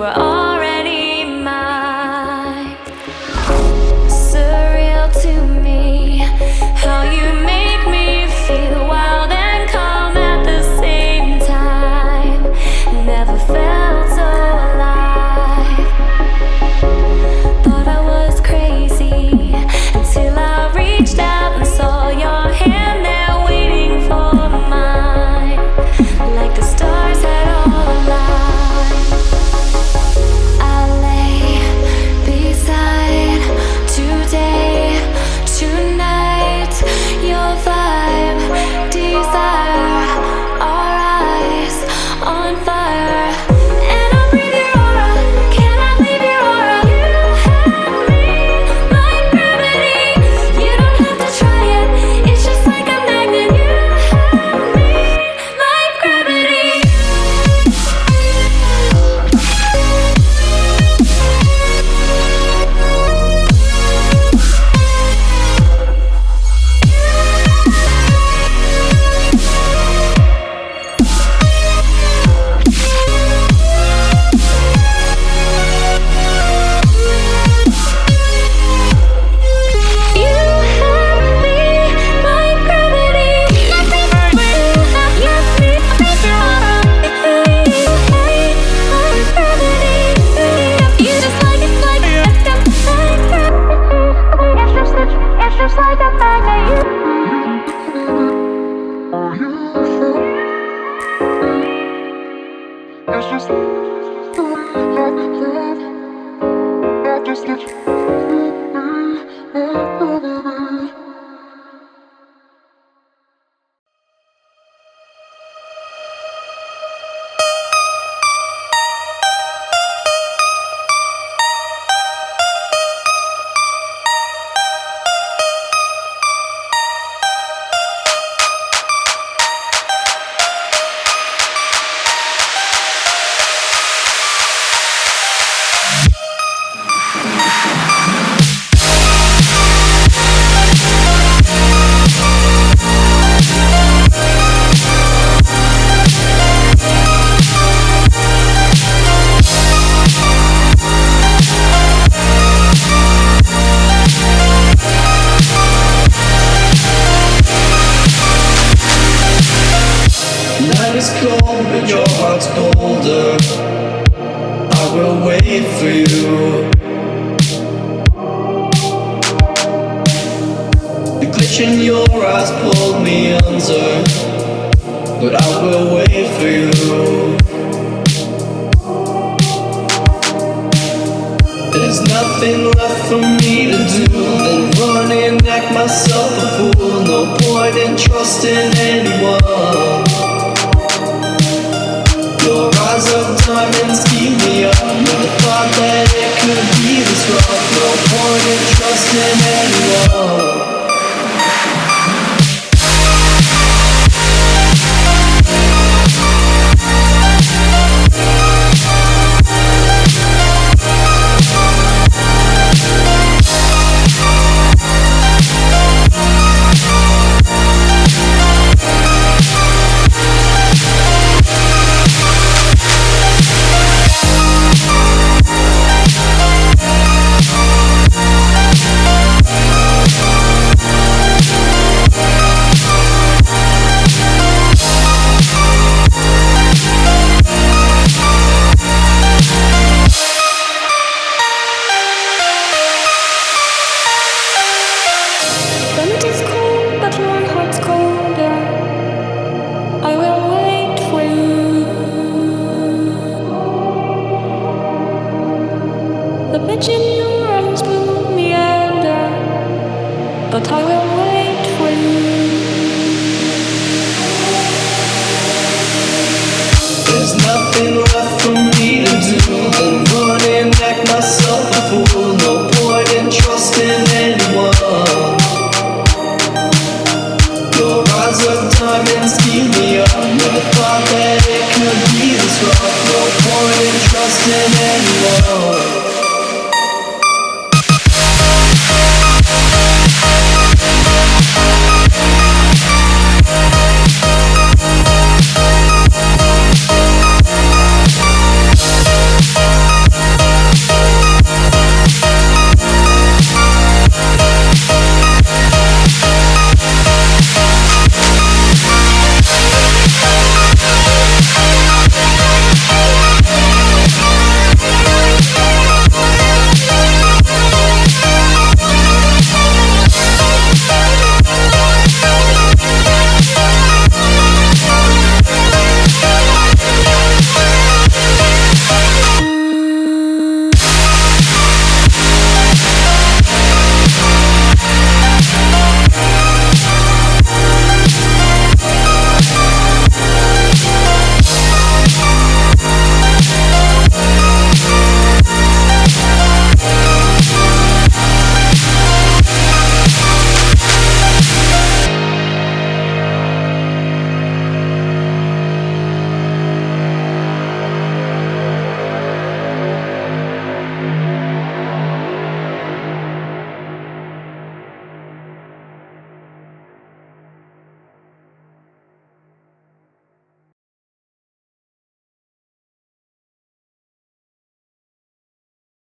were already mine. Surreal to me, how you make me feel wild and calm at the same time. Never felt so alive. Thought I was crazy until I reached out and saw your hand there waiting for mine, like the stars had all aligned. I lay beside today, tonight, your vibe, desire, our eyes on fire. And I breathe your aura, cannot leave your aura. You have me like gravity. You don't have to try it, it's just like a magnet. You have me like gravity. Night is cold, but your heart's colder. I will wait for you. The glitch in your eyes pulled me under, but I will wait for you. There's nothing left for me to do than run and act myself a fool. No point in trusting anyone. Your eyes of diamonds keep me up. Never thought that it could be this rough. No point in trusting anyone. But I will wait for you. There's nothing left for me to do than run and act myself a fool.